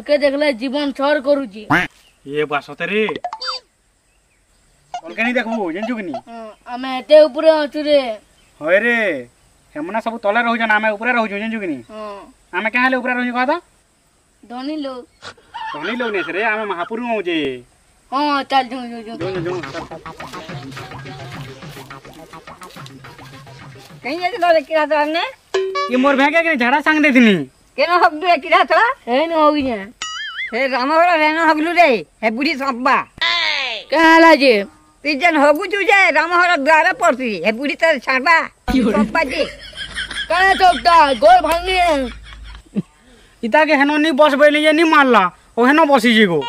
के देखले जीवन छोर करूची ये बासते रे अलके नहीं देखबो जेंजु किनी हमें एते ऊपर अछु रे होय रे हमना सब तले रहू जन हमें ऊपर रहू जेंजु किनी हमें काहे ले ऊपर रहू कहता धनी लोग ने रे हमें महापुर में जे हां चल जो कहीं जाते तो किरा तो हमने ये मोर भेगे के झाड़ा संग देथिनी केनो हगलु रे किरा थला हे न होगी ने हे रामहरा रेनो हगलु रे हे बुढ़ी सब्बा कहला जे तीजन हगु जुजे रामहरा द्वारा पड़ती हे बुढ़ी तर छाड़बा सब्बा जी कने चोकता गोल भांगी इता के हेनो नी बस बैली ये नी मारला ओ हेनो बसी जीगो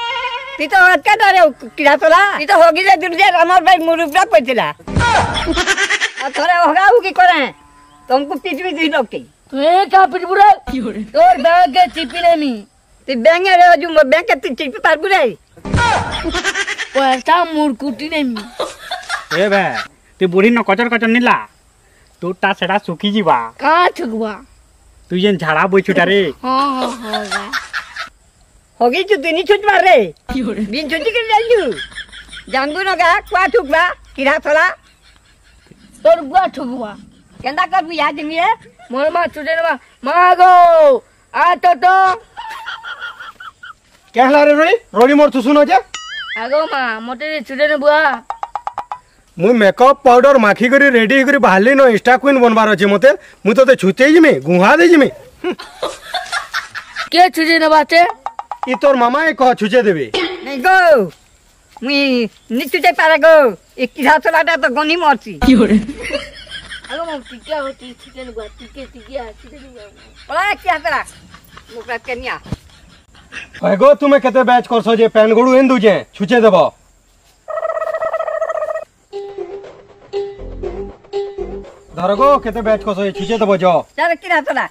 ती तो अटका डरे किरा तोला ती तो होगी रे दुर्जे रामहर भाई मुरुबरा पड़तिला आ थोड़े होगाऊ की करे तुमको पिटवी दी लोग की तू एक का पिटबुरा तोर बैग के चिपी नेमी ती बेंगे रे जो बैंक के चिपी पारबु रे पैसा मुरकुटी नेमी ए बे ती बुढ़ी न कचर नीला तू ता सेडा सुखी जीवा का छुगवा तू ये झाड़ा बोइछुटा रे हां होगी जो दिनी छुट मार रे दिन छुटी के जालू जानबु न गा क्वा ठुकबा किरा थला तोर बुआ छुगवा केंदा करबु याद मिए मोर मा चुडेनवा मागो आ तो कहला रे रोड़ी मोर तू सुनो जे आगो मा मोटे चुडेन बुआ मु मेकअप पाउडर माखी करी रेडी करी बाहरली न इंस्टा क्वीन बनबार अछि मते मु तते छुते जिमे गुहा दे जिमे के चुडेन बाते ई तोर मामा ए कह छुचे देबे नहीं गो मुई निचुटे पारा गो एक किरा थलाटा तो गनी मरची आगो मा टिका होती चुडेन बुआ टिके चुडेन बुआ ओला क्या तरा मुकरा कन्या गो तुमे केते बैच करसो जे पेन गुडू हिंदू जे छुचे देबो धरगो केते बैच करसो जे छुचे देबो जो चल किरा तला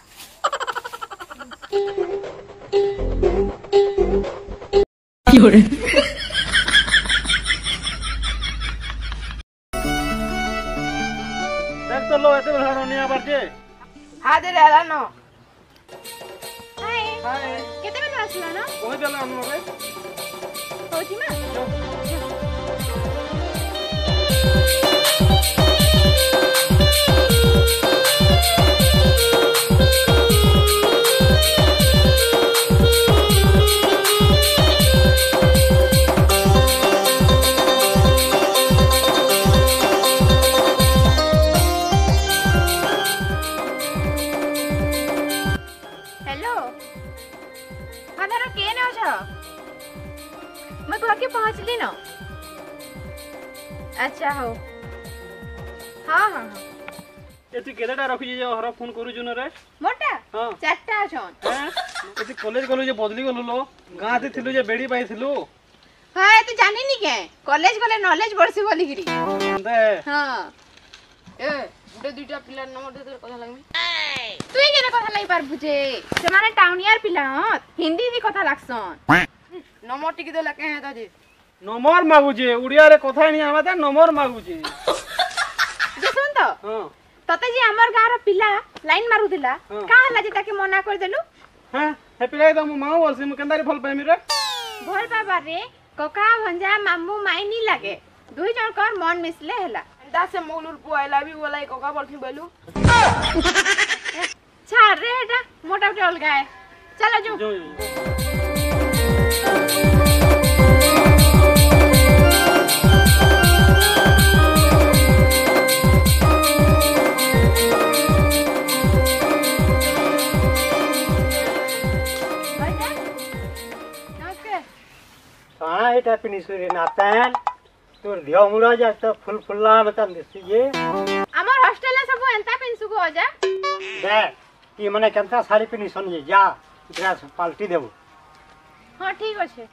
देख तो लो ऐसे बड़ा निया बाटे हां दे रहला न हाय हाय केते बजे आसला ना कोई देला हम रे होची मा पहुंचली न अच्छा हो हां हां एति केलेटा रखि जे हर फोन करू जुन रे मोटा हां चारटा छन एति कॉलेज गलो जे बदली गलो लो गां ते थिलु जे बेडी पाइथिलु हां ए तो जानि नी के कॉलेज गले नॉलेज बढ़सी बोली गिरी दे हां ए गुडे दुईटा पिला नंबर दे कथा लागमी तू ही केने कथा लाई पार बुझे से माने टाउनियर पिला हिंदी भी कथा लागसन नंबर टिकी देला के है दादी नंबर मागुजे उड़िया रे कथा नहीं आवा नंबर मागुजे जे सुन तो हां तते जे हमर गार पिला लाइन मारू दिला का हला जे ताके मना कर देलु हां हे पिला तो मु माऊ बोलसी मु केंदारी भल पाइमी रे भल पाबा रे कका भंजा मामू माई नी लागे दुई जण कर मन मिसले हला दा से मोलुर पुआइला भी बोलाई कोका बोलथि बेलु छाड़ रे एटा मोटा टोल गाय चलो जो एटा पिनिसुरी ना पेन तोर धियो मुरा जा त फुल फुल्ला बतन दिसी ये हमर हॉस्टल सब एंता पिनसु को जा दे ई मने केनता साड़ी पिनिसन ये जा ड्रेस पाल्टी देबो हां ठीक अछि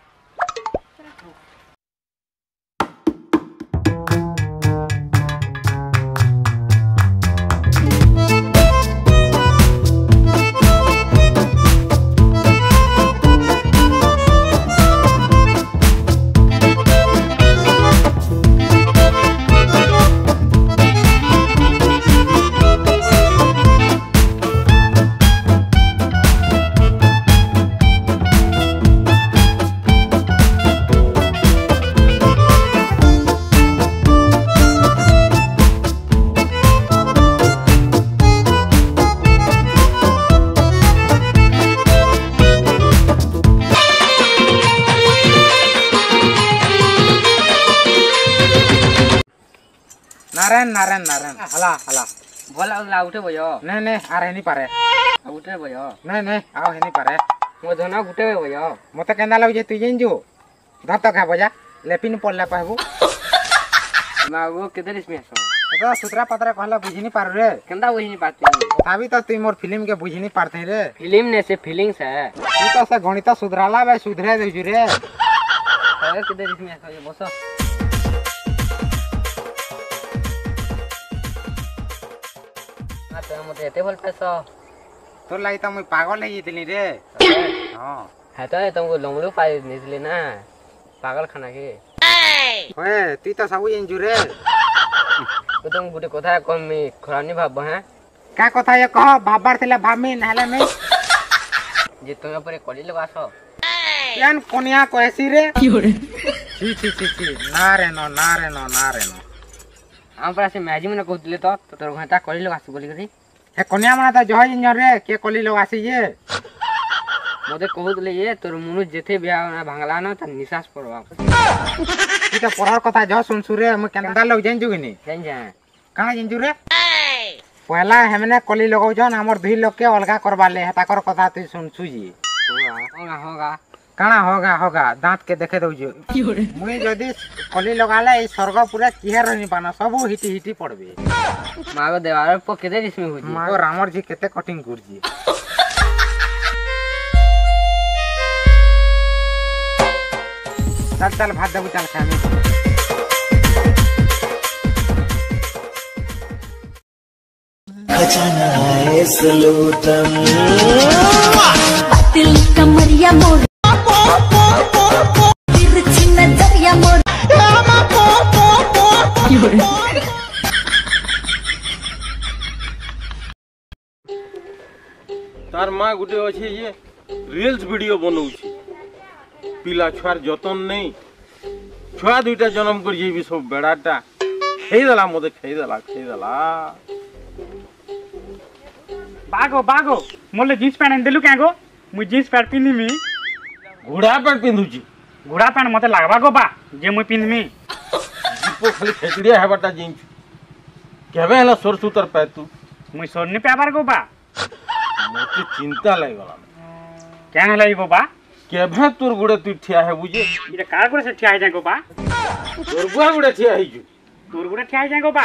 नारायण नारायण नारायण हला हला भला उला उठे भयो नहीं नहीं आ रहे नहीं पारे उठे भयो नहीं नहीं आओ है नहीं पारे मो धना उठे भयो मते केंदा लागजे तू जेन जो धत खा बजा लेपिन पड़ला कहबो मागो केदे इसमें सो तो सुतरा पतरा कहला बुझी नहीं पार रे केंदा बुझी नहीं पाते तभी तो तू मोर फिल्म के बुझी नहीं पारते रे फिल्म ने से फीलिंग्स है तू तो से गणित सुधराला बे सुधरे देजु रे केदे इसमें सो बसो तो मते एते बोल पैसा तोर लाई तो मुई पागल है इतनी रे हां है तो तुमको लंगड़ू पाई निकले ना पागल खाना के ओए तू तो सब जेन रे तो तुम गुटे कथा कम में खरानी भाब हैं का कथा ये कह भाबार थिला भामी नहले में जे तुम पर कली लगासो यान कोनिया कहसी रे छी छी छी छी ना रे नो हम पर से मैजिक में कहतले तो तोर घंटा कली लगासो बोली करी हे कोनिया माना तो जह जिन रे के कली लोग आसी ये मते कहतले ये तोर मुनु जेथे बिया ना भांगला ना त निसास परवा तू तो पढ़ार कथा जह सुन सुरे हम केंदा लोग जेन जुगनी जान जा काना जेन रे पहला हमने कली लगाउ जन हमर दुई लोग के अलगा करबा ले ताकर कथा तू सुन सुजी होगा काना होगा दांत के देखे दउ जो मुई जदी कली लगाले ई स्वर्ग पूरा किहे रहनी पाना सब हिटी पड़बे मागो देवार पर केदे इसमें हो जी मागो रामर जी केते कटिंग करजी चल भात देबू चल खामी खजाना है सलूतम दिल कमरिया मोर तिरछी नजरिया मोर तार माँ गुटे अच्छे ये रील्स वीडियो बनाऊँ पिला छुआर जतन नहीं छुआ दुईटा जन्म कर सब बेड़ाटा खेदेला मत खेदेला बागो मोले जीन्स पैंट देलु क्या गो मुई जीन्स पैंट पिंधमी घोड़ा पैंट पिंधुची घोड़ा पैंट मते लागबा गो बा जे मुई पिंधमी जीपो खाली खेचड़िया हेबाटा जीन्स केबे हला सरसुतर पै तू मुई सोरनी पेबार गो बा मते चिंता लागला क्या हला गो बा केभे तोर गुड़े तू ठिया है बुझे इरे कार गुड़े से ठिया जाय गो बा तोर गुआ गुड़े ठिया है जो तोर गुड़े ठिया जाय गो बा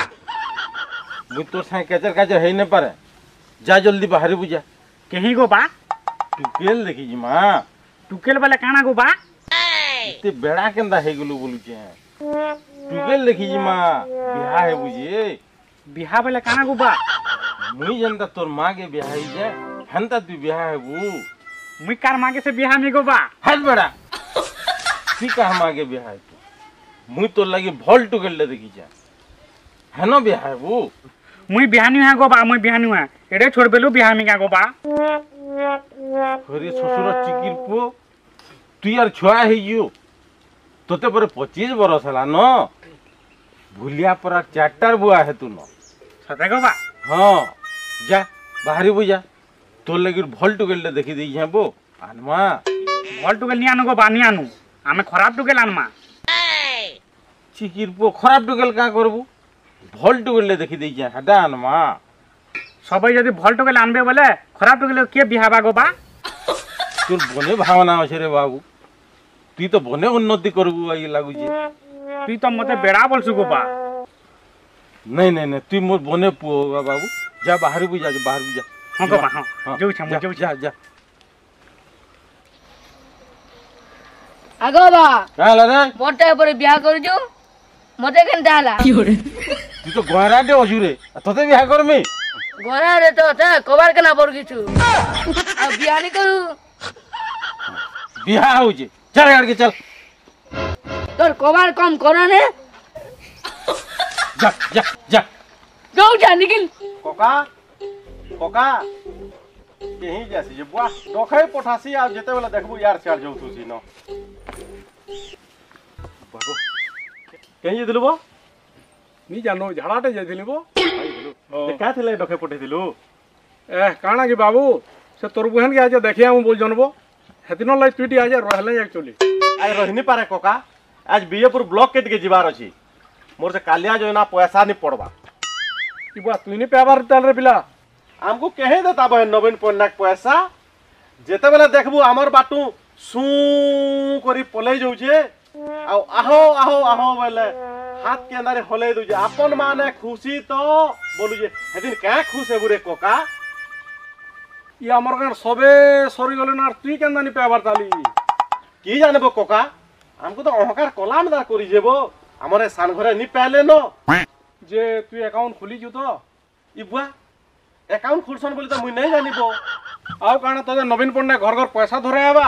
मुई तोर साथ काचर है न पारे जा जल्दी बाहर बुझा केही गो बा टुकेल देखी जी मां टुकेल वाला काना गो बा इते बेड़ा केंदा हे गेलु बोलु छे टुकेल देखी जी मां बिहा है बुझे बिहा वाला काना गो बा मुई जनता तोर मां के बिहा है जे हंता तू बिहा है वो मुई कार मागे से बिहा में गो बा हट बेड़ा ती का मागे बिहा है तू मुई तो लगी भोल टुकेल ले देखी जा है न बिहा है वो मुई बिहानी है गो बा मुई बिहानी है एड़े छोड़ बेलु बिहा में क्या गो बा खरी ससुर चिकिर पो तू यार छुआ है यो तोते पर 25 बरस हला न भूलिया पर चारटार बुआ है तू न सते गो बा हां जा बाहरी बुझा तो लगी भल टुकेल ले देखी दी है बो आनमा भल टुकेल नि आनु गो बा नि आनु आमे खराब टुकेल आनमा चिकिर पो खराब टुकेल का करबू भल टुकेल ले देखी दी है हटा आनमा सबई जदी भल टुकेल आनबे बोले खराब टुकेल के बिहाबा गो बा तोर बने भावना अछि रे बाबू तू तो बने उन्नति करबू आई लागु जे तू तो मते बेड़ा बोलसु गो बा नहीं तू मोर बने पुओ बाबू जा बाहर बुझा हां गो बा हां जो छ जो जा आगो बा का ला रे मोटे पर बियाह कर जो मते केनता हला तू तो गोरा दे अजुरे तते बियाह करमी गोरा रे तो था कबार केना पर किछु आ बियाह नहीं करू बियाह हो जे चल गाड़ के चल तोर कबार कम करो ने जा जा जा जो जा निकल कोका केही जैसे जे बुआ दोखै पठासी आ जेते वाला देखबू यार चार जाऊ तू सीनो बाबू केही दिलबो नी जानो झाड़ाटे जाइथिली बो क्या थिले दोखै पठे दिलु ए काना कि बाबू से तोर बहन के आज देखिया हम बोल जनबो हेतिनो लाई पीटी आज रहले एक्चुअली आज रहनी पारे कोका आज बीएपुर ब्लॉक केट के जिबार अछि मोर से कालिया जो है ना पैसा नहीं पड़वा ई बुआ तू नहीं पेबार ताल रे पिला हमको कहे देता बहन नवीन पन्ना पैसा जेते बेले देखबू हमर बाटू सू करी पलै जाउछे आ आहो आहो आहो बोले हाथ के अंदर हले दुजे अपन माने खुशी तो बोलू जे हेदिन क्या खुश है बुरे कोका ई हमर गान सबे सरी गले ना तू केंदा नहीं पेबार ताली की जानबो कोका हमको तो अहंकार कलामदार करी जेबो हमरे सान घरे नि पहले न जे तू अकाउंट खुली छु तो ई बुआ अकाउंट खुलसन बोली तो मुई नहीं जानिबो आउ काना तो नवीन पन्ना घर घर पैसा धरे आबा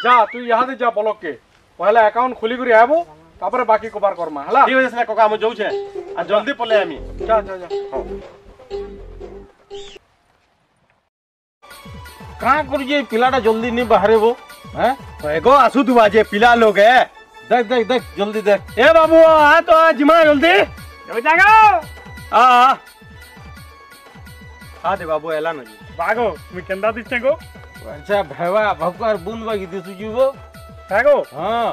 जा तू यहाँ दे जा ब्लॉक के पहले अकाउंट खुली करी आबो तापर बाकी कबार करमा हला ठीक है कोका हम जाऊ छे आ जल्दी पले आमी जा जा जा का करू जे पिलाटा जल्दी नहीं बाहरे वो हैं एगो आसु तू आजे पिला लोग है देख देख देख जल्दी देख ए बाबू आ तो जिमा जल्दी जागो आ आ दे बाबू एला न बागो मी केंदा दिसते गो अच्छा भैवा भक्कर बूंद बागी दिसु जीवो बागो हां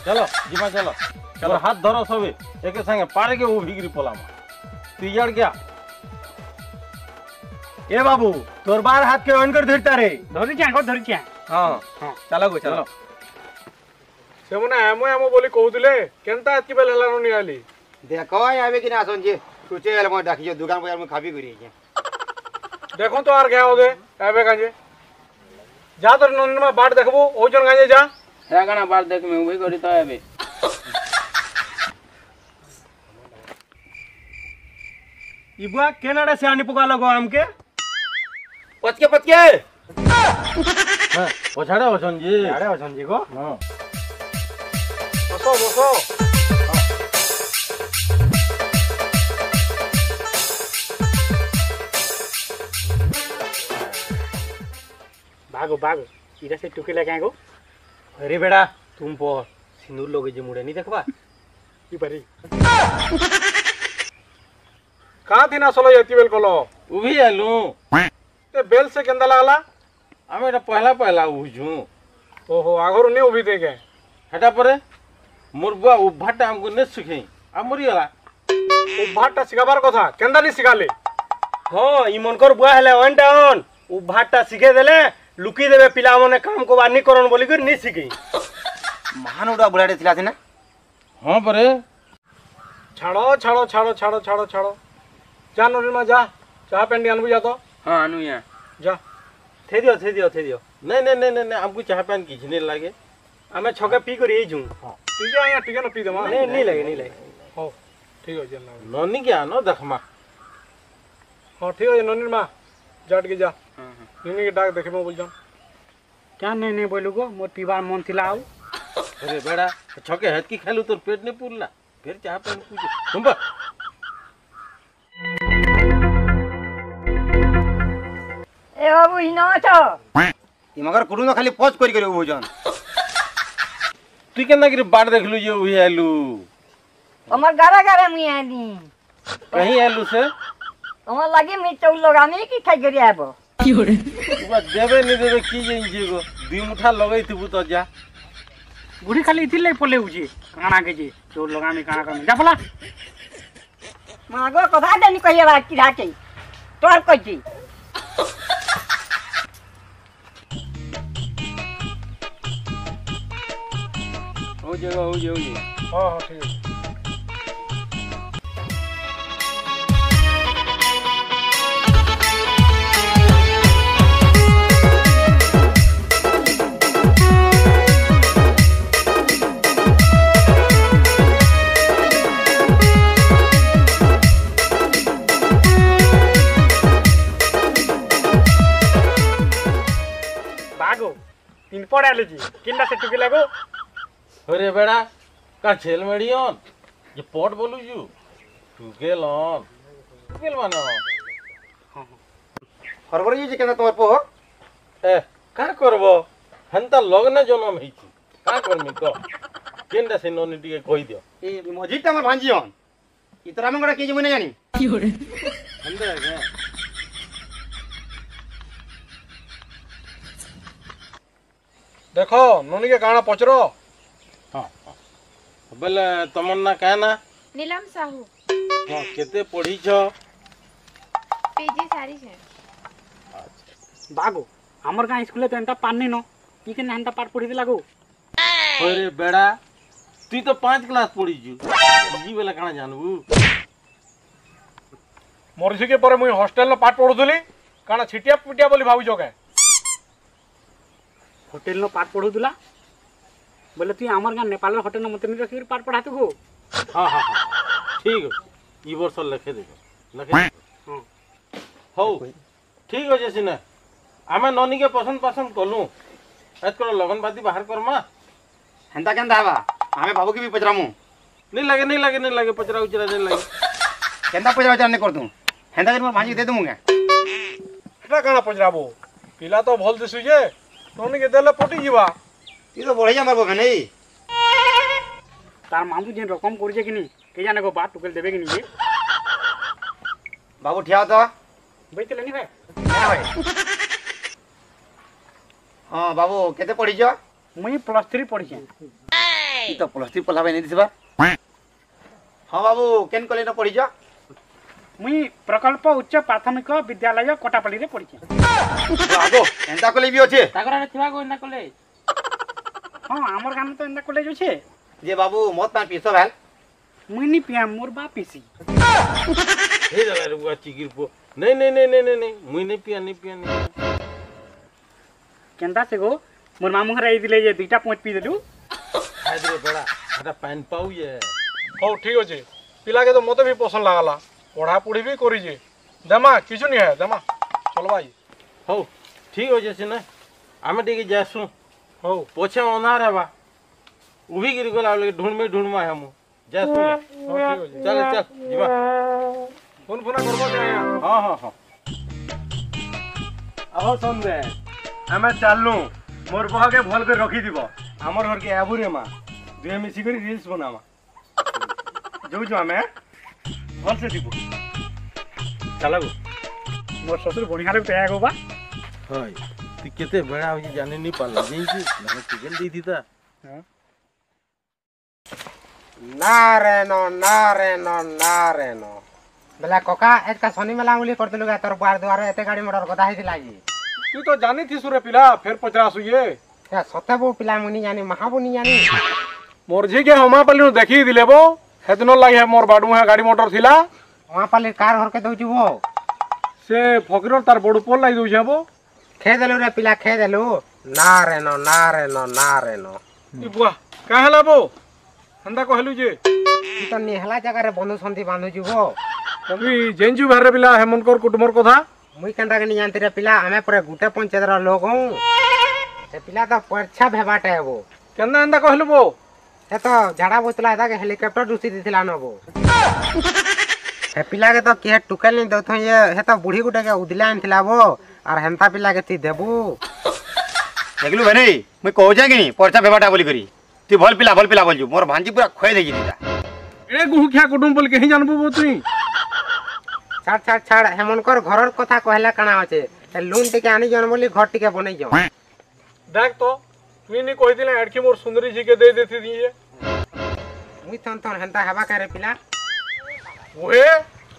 चलो जिमा चलो चलो हाथ धरो सबे एके संगे पार के वो भीगरी पलामा तू यार क्या ए बाबू तोर बार हाथ के ऑन कर धरता रे धरी क्या हां चलो गो चलो सेमना एमो एमो बोली कहउतले केनता एतकी बेल हला नहीं आली देखो आवे कि ना सोचे सोचे एल म डाकियो दुकान पर म खाबी करी देखो तो आर गया होगे एबे काजे जा तो नन में बाट देखबो ओ जन काजे जा है गाना बाट देख में वही करी तो एबे इबुआ केनाडा से आनी पुका लगो हमके पचके हां पछाड़े वसन जी अरे वसन जी को हां बसो बसो भागो भागो इधर से टुके लेके आएगो अरे बेटा तुम पो सिंदूर लोगे जे मुड़े नहीं देखबा ई परी कहां थी ना सोलो यति बेल कोलो उभी आलू ते बेल से केंदा लागला हमें पहला पहला उजू ओहो आगरो नहीं उभी थे के हेटा परे मोर बुआ उभाटा हमको ने सिखई आ मरी गला उभाटा सिखाबार कथा केंदा नहीं सिखाले हां ई मनकर बुआ हेले वन टाउन उ भाटा सिखे देले लुकी देबे पिला मने काम को बानी करन बोली कर नहीं सिखई महान उड़ा बुलाडे थिला थिना हां परे छाड़ो छाड़ो छाड़ो छाड़ो छाड़ो छाड़ो जा नोरी में जा चाह पेंडी अनबु जा तो हां अनु या जा थे दियो नहीं नहीं नहीं नहीं हमको चाह पान किछ नहीं लागे हमें छके पी कर ए जू ठीक है यहाँ ठीक है ना पी दे मां नहीं लगे हो ठीक है जल्ला नोनी क्या नो देखमा हां ठीक है नोनी मां जाट के जा नोनी के डाक देखे मैं बोल जाऊं क्या नहीं बोलू गो मोर पीबार मन थिला आउ अरे बेड़ा छके हेत की खालू तोर पेट नहीं पुरला फिर चाह पान पूछ तुम ए बाबू हिना छ ई मगर कुडू न खाली पोज करी करी भोजन तू केना गिरी बाट देखलू जे उही आलू हमर गारा मुई आनी कहीं आलू से हमर लागे मी चौल लगाने की खाई करी आबो बा देबे नहीं देबे की जे जेगो दुई मुठा लगई थबू तो जा बुढ़ी खाली इथि ले पले उजी काना के जी चोर लगामी काना करमे जा पला मागो कथा देनी कहिए बा की राके तोर कजी हो जाओ हां ठीक है इन पड़ा ले जी किन्ना से टुके लागो अरे बेड़ा का छेल मेडियन ये पोट बोलू जू टुकेल मानो हरबर जी केना तोर पो ए का करबो हंता लगने जन्म हेची का करमी तो केंदा से नोनी टिके कहि दियो ए मजिट हमर भांजियन इतरा में गडा के जे मने जानी अंदर है देखो नोनी के काना पचरो हां बोले तमन्ना कहना नीलम साहू हाँ केते पढ़ीछ पीजी सारी छे बागो हमर गाँ स्कूल तो एंता पानी न ई के एंता पाठ पढ़ी दिला गो अरे बेड़ा तू तो 5 क्लास पढ़ीछु जी वाला काना जानबू मरसी के पर मुई हॉस्टेल न पाठ पढुथली काना छिटिया पिटिया बोली भाबुजो के होटल न पाठ पढुथला बोले तू हमर गाँ नेपाल होटल न मते नि रखी पाठ पढ़ातु गो हाँ हाँ हाँ ठीक है ई वर्ष लिखे देबो हां हो ठीक है सिना आमे ननी के पसंद कलु एत कर लगन बाती बाहर करमा हेंता केंदा हवा हमें बाबू की भी पचरामु नहीं लगे पचरा उचरा नहीं लगे केंदा पचरा नहीं कर दूं हेंता कर भांजी दे दूंगा एटा काना पचराबो पिला तो भल दिसु जे ननी के देले पटी जीवा ती तो बढ़िया मारबो के नहीं तार मामू जेन रकम करजे कि नहीं के जाने को बात टुकल देबे कि नहीं बाबू ठिया तो बैठले नहीं भाई ना भाई हां बाबू केते पढ़ी छ मुई +3 पढ़ी छे ई तो +3 पढ़ा भाई नहीं दिसबा हां बाबू केन कॉलेज न पढ़ी छ मुई प्रकल्प उच्च प्राथमिक विद्यालय कोटापल्ली रे पढ़ी छे बाबू एंता कॉलेज भी अछि ताकरा थिवा गो ना कॉलेज हां हमर गाम तो एंता कॉलेज छे जे बाबू मत पान पीसो भेल मुई नी पिया मोर बा पीसी हे दला रुआ चिगिर पो नहीं मुई नहीं पिया केंदा से गो मोर मामू घर आई दिले जे दुईटा पोंच पी देलु हाय रे बड़ा हटा पैन पाऊ ये हो ठीक अछि पिला के तो मते भी पसंद लागला पढ़ा पढ़ी भी करी जे दमा किछु नहीं है दमा चल भाई हो ठीक हो जैसे ना आमे टिके जासु हो पोछे ओनार है बा उभी गिर गला ढूंढ में हम जासु हो ठीक अछि चल जीवा फोन करबो के हां अब सुन दे हमें चलनु मोर बहा के भल के रखी दिबो हमर घर के आबू रे मां दुए मिसी करी रील्स बनावा जो हमें भल से दिबो चला गो मोर ससुर बढ़िया रे तया गो बा हाय तू केते बड़ा हो जाने नहीं पाला जेई छी मैंने टिकल दी थी ता नारेनो बेला कोका एका शनि मेला उली करतलु गा तोर बार द्वार एते गाड़ी मोटर गदा हिति लागी तू तो जानी थी सुरे पिला फिर पचास हुए ए सते बो पिला मुनी जानी महाबो नी जानी मोर जी के हमा पल्ली नु देखी दिले बो हेतनो लागि है मोर बाडू है गाड़ी मोटर थिला वहां पल्ली कार हर के दउची वो से फकीर तार बडू पोल लागि दउछ बो खे देलु रे पिला खे देलु नारेनो ई बुआ कहला बो हंदा कहलु जे तू तो नेहला जगह रे बंधु संति बांधु जुबो तभी जेंजू भरे पिला हेमनकर कुटुमर कथा मुई केनता के नी जानते रे पिला हमें पूरे गुटे पंचायत रा लोग हूं से पिला तो परछा भेबाटे है वो केना हंदा कहलु बो से तो झाड़ा बोतला था के हेलीकॉप्टर दूसरी दिथिला न वो हे पिला के तो के टुकल नहीं दउथ ये हे तो बूढ़ी गुटे के उदिला थिला वो और हेंता पिला के ती देबू देखलु भने मैं कहू जा कि परछा भेबाटा बोली करी ती भल पिला बोल जू मोर भांजी पूरा खोय देगी दीदा ए गुखिया कुटुम बोल के ही जानबो बो तुई छाड़ हेमनकर घरर कथा कहला काना আছে लोन टिके आनी जन बोली घर टिके बनै जाओ देख तो तुई नी कहि दिले एडकी मोर सुंदरी जी के दे देती दिए मुई थन हेंता हवा करे पिला ओए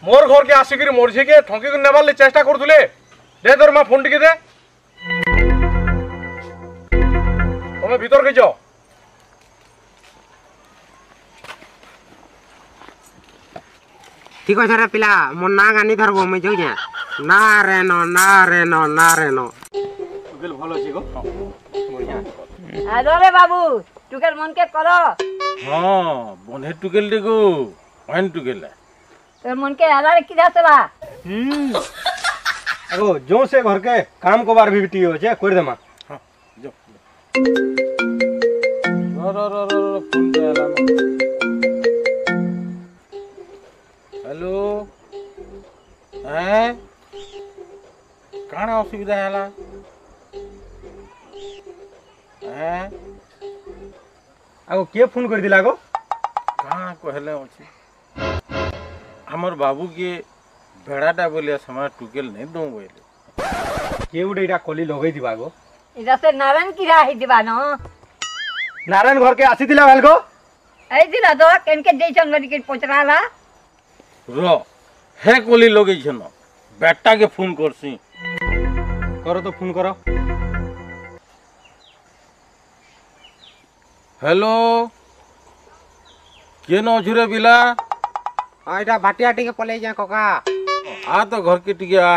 मोर घर के आसी करी मोर जी के ठोकी के नेबार ले चेष्टा करथुले दे तोर मा फोन टिके दे ओमे भीतर के जाओ ठीक है रे पिला मोर ना गानी धरबो मैं जाऊ जा नारेनो गेल भलो छी गो बढ़िया आलो रे बाबू टुकेल मन के करो हां बने टुकेल देखो वन टुकेल तो मन के आला रे किदा चला अगो जो से घर के काम को बार भी बिटी हो जे कर देमा हां जो रो फोन आला हेलो हैं काना असुविधा हैला हैं अगो के फोन कर दिला गो कहाँ कहले अछि हमर बाबू के भेड़ाटा बोले समय टुकेल नहीं दो बोले के उडेटा कली लगै दिबा गो इदा से नारायण की राही दिबा न नारायण घर के आसी दिला भेल गो এই দিন তো কেনকে দিয়েছেন মেডিকেল পচরালা র হে কলি লগেছেন বেটাকে ফোন করছি করো তো ফোন করো হ্যালো কেন অছুরে পিলা এটা ভাটিয়া টিকে পলাই যা ককা আ তো ঘরকে টিকে আ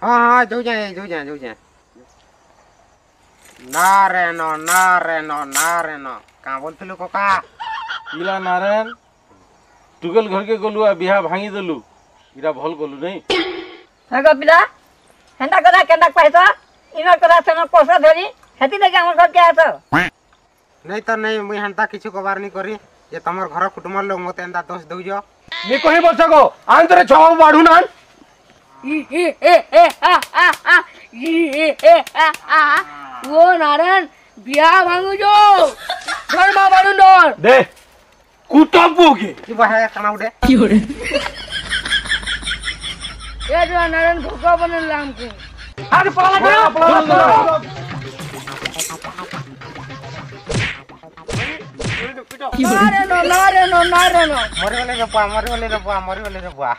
হ্যাঁ হ্যাঁ যাও যা না রে ন কাঁ বলছিলু ককা পিলা নারায়ণ টুকেল ঘরকে গলু আর বিহা ভাঙি দেলু এটা ভল গলু নেই হ্যাঁ গো পিলা হেন্তা কথা কেন্তা পাইছ ইনর কথা সেন পয়সা ধরি হেতি নাকি আমার ঘরকে আস नहीं तो नहीं मुई हंता किछु कबार नहीं करी ये तमर घर कुटुंबर लोग मते एंदा दोष दउजो नी कहीं बोल सको आन तेरे छवा बाढ़ू ना वो नारायण बिया भांगू जो घर मा बाड़ू डोर दे कुटाबोगे की बहे कना उडे ये जो नारायण भोगा बनल लाम के अरे पला लगा नारे नो मरे वाले रे बुआ